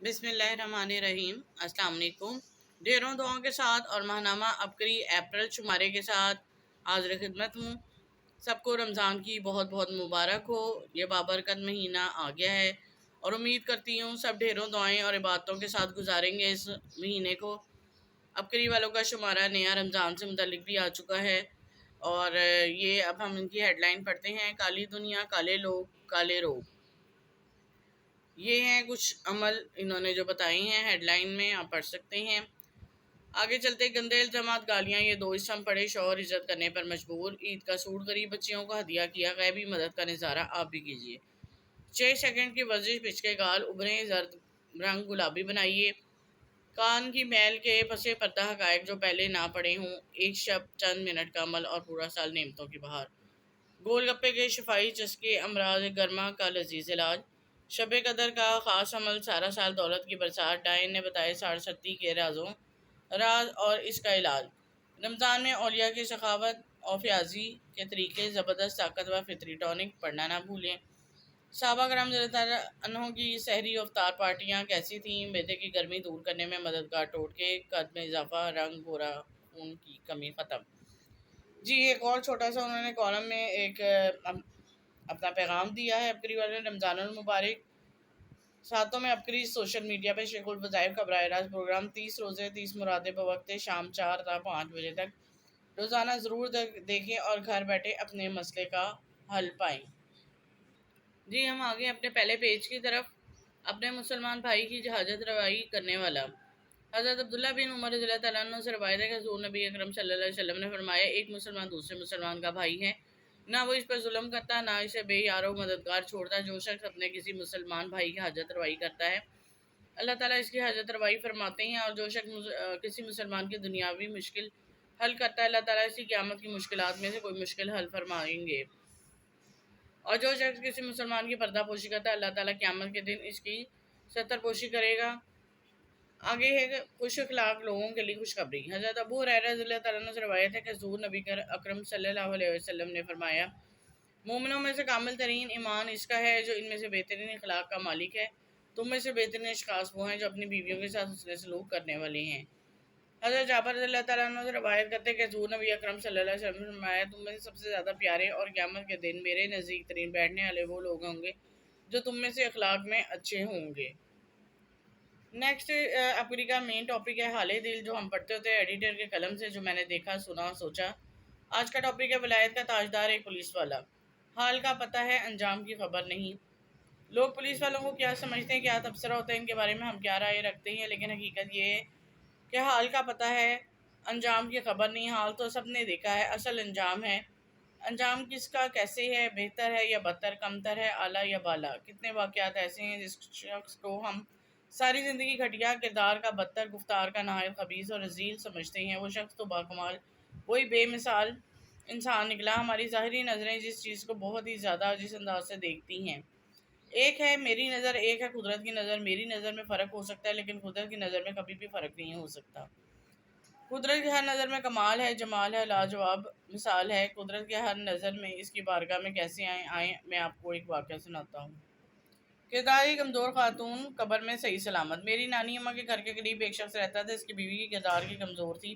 بسم اللہ الرحمن الرحیم۔ السلام علیکم۔ ڈھیروں دعاؤں کے ساتھ اور ماہنامہ عبقری اپریل شمارے کے ساتھ حاضر خدمت ہوں۔ سب کو رمضان کی بہت بہت مبارک ہو۔ یہ بابرکت مہینہ آ گیا ہے اور امید کرتی ہوں سب ڈھیروں دعائیں اور عبادتوں کے ساتھ گزاریں گے اس مہینے کو۔ عبقری والوں کا شمارہ نیا رمضان سے متعلق بھی آ چکا ہے اور یہ اب ہم ان کی ہیڈ لائن پڑھتے ہیں۔ کالی دنیا، کالے لوگ، کالے روگ، یہ ہیں کچھ عمل انہوں نے جو بتائی ہیں ہیڈ لائن میں، آپ پڑھ سکتے ہیں۔ آگے چلتے گندے الزامات، گالیاں، یہ 2 اسم پڑھے، شوہر عزت کرنے پر مجبور، عید کا سوٹ غریب بچیوں کو ہدیہ کیا، غیبی مدد کا نظارہ آپ بھی کیجیے۔ 6 سیکنڈ کی ورزش، پچکے گال ابھریں، زرد رنگ گلابی بنائیے۔ کان کی میل کے پس پردہ حقائق جو پہلے نہ پڑے ہوں، ایک شب چند منٹ کا عمل اور پورا سال نعمتوں کی بہار۔ گول گپے کے شفائی چسکے، امراض گرما کا لذیذ علاج۔ شب قدر کا خاص عمل، سارا سال دولت کی برسات، ڈائن نے بتائے 67 کے راز اور اس کا علاج۔ رمضان میں اولیاء کی سخاوت اور فیاضی کے طریقے، زبردست طاقت و فطری ٹونک پڑھنا نہ بھولیں۔ صحابہ کرام رضی اللہ عنہ کی سحری و افطار پارٹیاں کیسی تھیں؟ معدے کی گرمی دور کرنے میں مددگار ٹوٹکے، قد میں اضافہ، رنگ گورا، خون کی کمی ختم۔ جی ایک اور چھوٹا سا انہوں نے کالم میں ایک اپنا پیغام دیا ہے عبقری والے نے۔ رمضان المبارک ساتوں میں عبقری سوشل میڈیا پہ شیخ الوظائف کا براہ راست پروگرام، 30 روزے 30 مرادیں بوقت شام 4 تا 5 بجے تک روزانہ ضرور دیکھیں اور گھر بیٹھے اپنے مسئلے کا حل پائیں۔ جی ہم آگے اپنے پہلے پیج کی طرف۔ اپنے مسلمان بھائی کی حاجت روائی کرنے والا، حضرت عبداللہ بن عمر رضی اللہ تعالیٰ عنہ سے روایت ہے کہ حضور نبی اکرم صلی اللہ علیہ وسلم نے فرمایا، ایک مسلمان دوسرے مسلمان کا بھائی ہے، نہ وہ اس پر ظلم کرتا، نہ اسے بے یار و مددگار چھوڑتا۔ جو شخص اپنے کسی مسلمان بھائی کی حاجت روائی کرتا ہے، اللہ تعالیٰ اس کی حاجت روائی فرماتے ہیں، اور جو شخص کسی مسلمان کی دنیاوی مشکل حل کرتا ہے، اللہ تعالیٰ اس کی قیامت کی مشکلات میں سے کوئی مشکل حل فرمائیں گے۔ اور جو شخص کسی مسلمان کی پردہ پوشی کرتا ہے، اللہ تعالیٰ قیامت کے دن اس کی ستر پوشی کرے گا۔ آگے ہے کہ خوش اخلاق لوگوں کے لیے خوشخبری۔ حضرت ابو ہریرہ رضی اللہ تعالیٰ عنہ سے روایت ہے کہ حضور نبی اکرم صلی اللہ علیہ وسلم نے فرمایا، مومنوں میں سے کامل ترین ایمان اس کا ہے جو ان میں سے بہترین اخلاق کا مالک ہے۔ تم میں سے بہترین اشخاص وہ ہیں جو اپنی بیویوں کے ساتھ حسن سلوک کرنے والے ہیں۔ حضرت جابر رضی اللہ تعالیٰ عنہ سے روایت کرتے ہیں کہ حضور نبی اکرم صلی اللہ علیہ وسلم نے فرمایا، تم میں سے سب سے زیادہ پیارے اور قیامت کے دن میرے نزدیک ترین بیٹھنے والے وہ لوگ ہوں گے جو تم میں سے اخلاق میں اچھے ہوں گے۔ نیکسٹ عبقری کا مین ٹاپک ہے حال دل، جو ہم پڑھتے ہوتے ہیں ایڈیٹر کے قلم سے، جو میں نے دیکھا، سنا، سوچا۔ آج کا ٹاپک ہے ولایت کا تاجدار ایک پولیس والا، حال کا پتہ ہے انجام کی خبر نہیں۔ لوگ پولیس والوں کو کیا سمجھتے ہیں، کیا تبصرہ ہوتا ہے، ان کے بارے میں ہم کیا رائے رکھتے ہیں، لیکن حقیقت یہ ہے کہ حال کا پتہ ہے انجام کی خبر نہیں۔ حال تو سب نے دیکھا ہے، اصل انجام ہے۔ انجام کس کا کیسے ہے، بہتر ہے یا بدتر، کمتر ہے، اعلیٰ یا بالا۔ کتنے واقعات ایسے ہیں جس شخص کو ہم ساری زندگی گھٹیا کردار کا، بدتر گفتار کا، نہایت خبیث اور رذیل سمجھتے ہیں، وہ شخص تو باکمال، وہی بے مثال انسان نکلا۔ ہماری ظاہری نظریں جس چیز کو بہت ہی زیادہ جس انداز سے دیکھتی ہیں، ایک ہے میری نظر، ایک ہے قدرت کی نظر۔ میری نظر میں فرق ہو سکتا ہے لیکن قدرت کی نظر میں کبھی بھی فرق نہیں ہو سکتا۔ قدرت کی ہر نظر میں کمال ہے، جمال ہے، لاجواب مثال ہے۔ قدرت کے ہر نظر میں اس کی بارگاہ میں کیسے آئیں میں آپ کو ایک واقعہ سناتا ہوں۔ کردار کی کمزور خاتون قبر میں صحیح سلامت۔ میری نانی اماں کے گھر کے قریب ایک شخص رہتا تھا، اس کی بیوی کی کردار کی کمزور تھی۔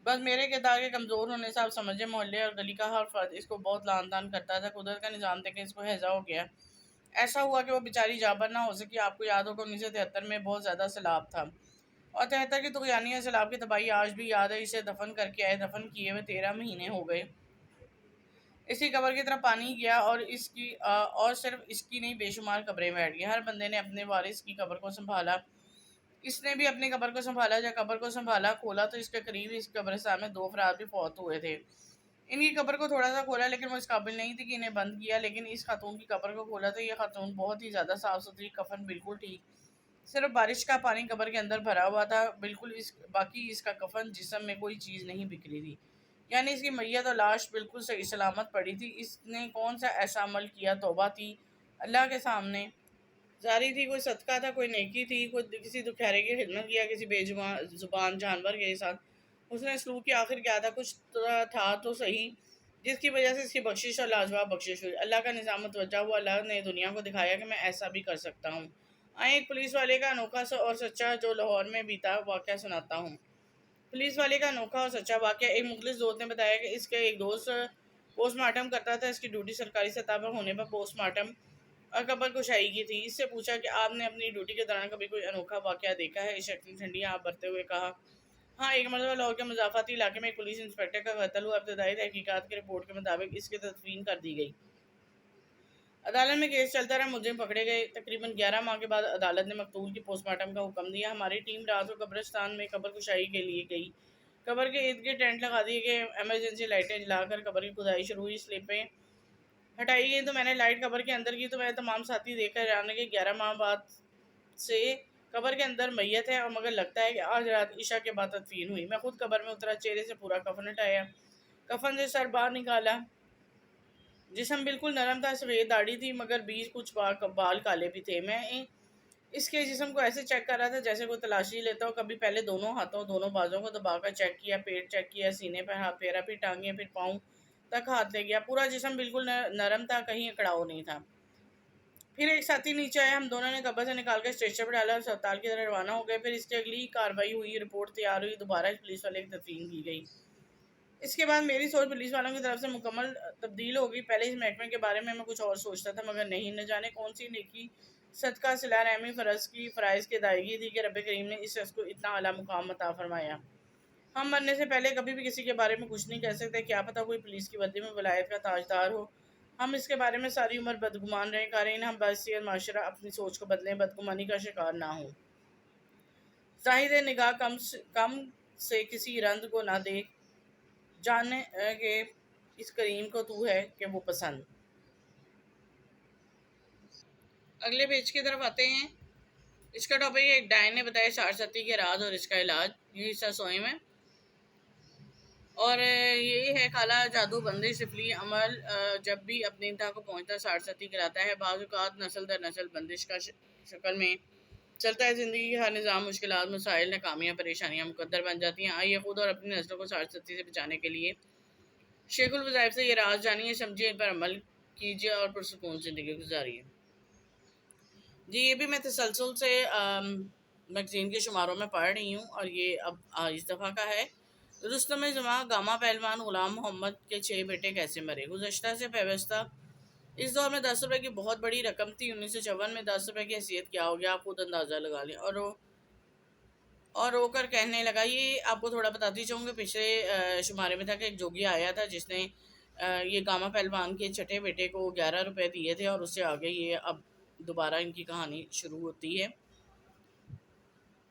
بس میرے کردار کے کمزور ہونے سے آپ سمجھے محلے اور گلی کا ہر فرد اس کو بہت لعن طعن کرتا تھا۔ قدرت کا نظام دیکھ کے اس کو ہیضہ ہو گیا۔ ایسا ہوا کہ وہ بیچاری جابر نہ ہو سکی۔ آپ کو یاد ہوگا 1973 میں بہت زیادہ سیلاب تھا اور 73 کی طغیانیہ سیلاب کی تباہی آج بھی یاد ہے۔ اسے دفن کر کے آئے، دفن کیے ہوئے 13 مہینے ہو گئے۔ اس کی قبر کی طرف پانی گیا اور صرف اس کی نہیں، بے شمار قبریں بیٹھ گئی۔ ہر بندے نے اپنے وارث کی قبر کو سنبھالا، اس نے بھی اپنی قبر کو سنبھالا۔ جب قبر کو سنبھالا، کھولا تو اس کے قریب اس قبرستان میں 2 افراد بھی فوت ہوئے تھے۔ ان کی قبر کو تھوڑا سا کھولا لیکن وہ اس قابل نہیں تھی کہ انہیں بند کیا۔ لیکن اس خاتون کی قبر کو کھولا تو یہ خاتون بہت ہی زیادہ صاف ستھری، کفن بالکل ٹھیک، صرف بارش کا پانی قبر کے اندر بھرا ہوا تھا بالکل، باقی اس کا کفن جسم میں کوئی چیز نہیں بکھری تھی، یعنی اس کی میت اور لاش بالکل صحیح سلامت پڑی تھی۔ اس نے کون سا ایسا عمل کیا، توبہ تھی اللہ کے سامنے جاری تھی، کوئی صدقہ تھا، کوئی نیکی تھی، کوئی کسی دکھیرے کی خدمت کیا، کسی بے زبان جانور کے ساتھ اس نے سلوک کی، آخر کیا تھا، کچھ تھا تو صحیح جس کی وجہ سے اس کی بخشش اور لاجواب بخشش ہوئی۔ اللہ کا نظام متوجہ ہوا، اللہ نے دنیا کو دکھایا کہ میں ایسا بھی کر سکتا ہوں۔ آئیں ایک پولیس والے کا انوکھا اور سچا جو لاہور میں بیتا واقعہ سناتا ہوں۔ پولیس والے کا انوکھا اور سچا واقعہ۔ ایک مخلص دوست نے بتایا کہ اس کے ایک دوست پوسٹ مارٹم کرتا تھا۔ اس کی ڈیوٹی سرکاری سطح پر ہونے پر پوسٹ مارٹم اور قبر کشائی کی تھی۔ اس سے پوچھا کہ آپ نے اپنی ڈیوٹی کے دوران کبھی کوئی انوکھا واقعہ دیکھا ہے؟ اس شخص نے ٹھنڈی آنکھ بھرتے ہوئے کہا، ہاں، ایک مرتبہ لاہور کے مضافاتی علاقے میں ایک پولیس انسپکٹر کا قتل ہوا۔ ابتدائی تحقیقات کی رپورٹ کے مطابق اس کی تدفین کر دی گئی۔ عدالت میں کیس چلتا رہا، ملزم پکڑے گئے۔ تقریباً 11 ماہ کے بعد عدالت نے مقتول کی پوسٹ مارٹم کا حکم دیا۔ ہماری ٹیم رات کو قبرستان میں قبر کشائی کے لیے گئی۔ قبر کے ارد گرد ٹینٹ لگا دیے گئے، ایمرجنسی لائٹیں جلا کر قبر کی کھدائی شروع ہوئی۔ سلیپیں ہٹائی گئی تو میں نے لائٹ قبر کے اندر کی تو میں تمام ساتھی دیکھ کر حیران رہے کہ 11 ماہ بعد سے قبر کے اندر میت ہے، اور مگر لگتا ہے کہ آج رات عشاء کے بعد تدفین ہوئی۔ میں خود قبر میں اترا، چہرے سے پورا کفن ہٹایا، کفن سے سر باہر نکالا۔ جسم بالکل نرم تھا، سفید داڑھی تھی مگر بیچ کچھ بال کالے بھی تھے۔ میں اس کے جسم کو ایسے چیک کر رہا تھا جیسے کوئی تلاشی لیتا ہو۔ کبھی پہلے دونوں ہاتھوں دونوں بازوں کو دبا کر چیک کیا، پیٹ چیک کیا، سینے پر ہاتھ پھیرا، پھر ٹانگیں، پھر پاؤں تک ہاتھ لے گیا۔ پورا جسم بالکل نرم تھا، کہیں اکڑاؤ نہیں تھا۔ پھر ایک ساتھی نیچے آیا، ہم دونوں نے قبر سے نکال کر اسٹریچر پر ڈالا اور اسپتال کی طرف روانہ ہو گئے۔ پھر اس کی اگلی کارروائی ہوئی، رپورٹ تیار ہوئی، دوبارہ اس پولیس والے کی تدفین کی گئی۔ اس کے بعد میری سوچ پولیس والوں کی طرف سے مکمل تبدیل ہو گئی۔ پہلے اس محکمے کے بارے میں کچھ اور سوچتا تھا، مگر نہیں، نہ جانے کون سی نیکی صدقہ صلہ رحمی فرائض کی ادائیگی تھی کہ رب کریم نے اس شخص کو اتنا اعلیٰ مقام عطا فرمایا۔ ہم مرنے سے پہلے کبھی بھی کسی کے بارے میں کچھ نہیں کہہ سکتے، کیا پتہ کوئی پولیس کی ودی میں ولایت کا تاجدار ہو۔ ہم اس کے بارے میں ساری عمر بدگمان رہے۔ قارئین، ہم بحیثیت معاشرہ اپنی سوچ کو بدلیں، بدگمانی کا شکار نہ ہوں۔ زاہد نگاہ کم سے کسی رند کو نہ دیکھ، جانے کہ اس کریم کو تو ہے کہ وہ پسند۔ اگلے پیج کی طرف آتے ہیں۔ اس کا ٹاپک ہے ایک ڈائن نے بتایا سارستی کے راز اور اس کا علاج۔ یہ حصہ سوئے میں، اور یہ ہے کالا جادو بندی سفلی عمل جب بھی اپنی انتہا کو پہنچتا سارستی کراتا ہے۔ بعض اوقات نسل در نسل بندش کا شکل میں چلتا ہے۔ زندگی کا ہر نظام مشکلات، مسائل، ناکامیاں، پریشانیاں مقدر بن جاتی ہیں۔ آئیے خود اور اپنی نسلوں کو سارستی سے بچانے کے لیے شیخ الوظائف سے یہ راز جانیے، سمجھیے، ان پر عمل کیجیے اور پرسکون زندگی گزاریے۔ جی، یہ بھی میں تسلسل سے میگزین کے شماروں میں پڑھ رہی ہوں، اور یہ اب اس دفعہ کا ہے۔ رستم زماں گاما پہلوان غلام محمد کے 6 بیٹے کیسے مرے۔ گزشتہ سے پیوستہ اس دور میں 10 روپے کی بہت بڑی رقم تھی۔ 1954 میں 10 روپے کی حیثیت کیا ہو گیا، آپ خود اندازہ لگا لیں۔ اور رو کر کہنے لگا، یہ آپ کو تھوڑا بتاتی چاہوں گا، پچھلے شمارے میں تھا کہ ایک جوگی آیا تھا جس نے یہ گاما پہلوان کے چھٹے بیٹے کو 11 روپے دیے تھے، اور اس سے آگے یہ اب دوبارہ ان کی کہانی شروع ہوتی ہے۔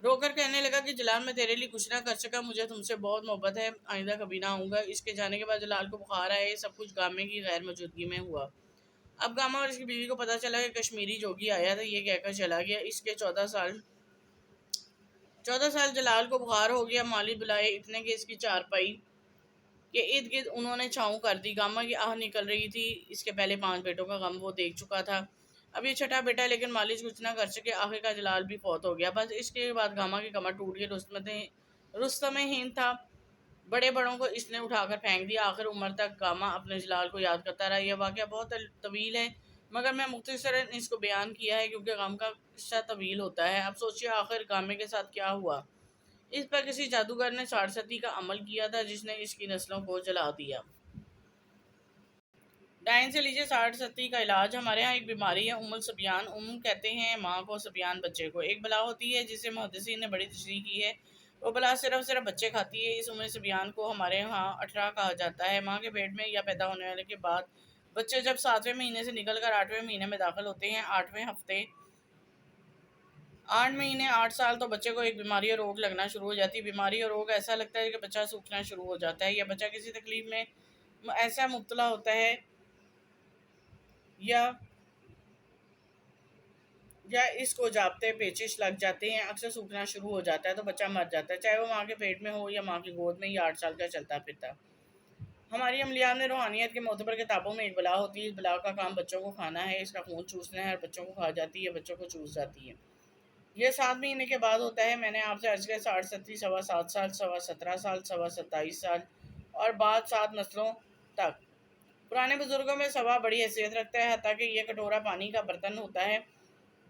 رو کر کہنے لگا کہ جلال، میں تیرے لیے کچھ نہ کر سکا، مجھے تم سے بہت محبت ہے، آئندہ کبھی نہ آؤں گا۔ اس کے جانے کے بعد جلال کو بخار آئے، سب کچھ گامے کی غیر موجودگی میں ہوا۔ اب گاما اور اس کی بیوی کو پتہ چلا کہ کشمیری جوگی آیا تھا، یہ کہہ کر چلا گیا۔ اس کے 14 سال جلال کو بخار ہو گیا۔ مالی بلائے اتنے کہ اس کی چارپائی کے ارد گرد انہوں نے چھاؤں کر دی۔ گاما کی آہ نکل رہی تھی، اس کے پہلے 5 بیٹوں کا غم وہ دیکھ چکا تھا، اب یہ چھٹا بیٹا، لیکن مالج کچھ نہ کر سکے۔ آخر کا جلال بھی فوت ہو گیا۔ بس اس کے بعد گاما کی کمر ٹوٹ گئی۔ رستم ہند تھا، بڑے بڑوں کو اس نے اٹھا کر پھینک دیا۔ آخر عمر تک گاما اپنے جلال کو یاد کرتا رہا۔ یہ واقعہ بہت طویل ہے، مگر میں مختصراً اس کو بیان کیا ہے کیونکہ غم کا قصہ طویل ہوتا ہے۔ اب سوچیے آخر گامے کے ساتھ کیا ہوا۔ اس پر کسی جادوگر نے سارستی کا عمل کیا تھا جس نے اس کی نسلوں کو جلا دیا۔ ڈائن سے لیجیے سارستی کا علاج۔ ہمارے ہاں ایک بیماری ہے ام کہتے ہیں ماں کو، سبیان بچے کو۔ ایک بلا ہوتی ہے جسے محدثین نے بڑی تشریح کی ہے، وہ بلا صرف بچے کھاتی ہے۔ اس عمر سبیان کو ہمارے ہاں اٹھرا کہا جاتا ہے۔ ماں کے پیٹ میں یا پیدا ہونے والے کے بعد بچے جب 7ویں مہینے سے نکل کر 8ویں مہینے میں داخل ہوتے ہیں، 8ویں ہفتے 8 مہینے 8 سال، تو بچے کو ایک بیماری اور روگ لگنا شروع ہو جاتی ہے۔ بیماری اور روگ ایسا لگتا ہے کہ بچہ سوکھنا شروع ہو جاتا ہے، یا بچہ کسی تکلیف میں ایسا مبتلا ہوتا ہے یا اس کو جابتے پیچش لگ جاتے ہیں، اکثر سوکھنا شروع ہو جاتا ہے تو بچہ مر جاتا ہے، چاہے وہ ماں کے پیٹ میں ہو یا ماں کی گود میں، یا 8 سال کا چلتا پھرتا۔ ہماری عملیات میں روحانیت کے معتبر کتابوں میں ایک بلا ہوتی ہے۔ اس بلا کا کام بچوں کو کھانا ہے، اس کا خون چوسنا ہے، اور بچوں کو کھا جاتی ہے، بچوں کو چوس جاتی ہے۔ یہ 7 مہینے کے بعد ہوتا ہے۔ میں نے آپ سے عرض کیا 60 سوا 7 سال، سوا 17 سال، سوا 27 سال، اور بعد 7 نسلوں تک۔ پرانے بزرگوں میں سوا بڑی حیثیت رکھتا ہے، حتیٰ کہ یہ کٹورا پانی کا برتن ہوتا ہے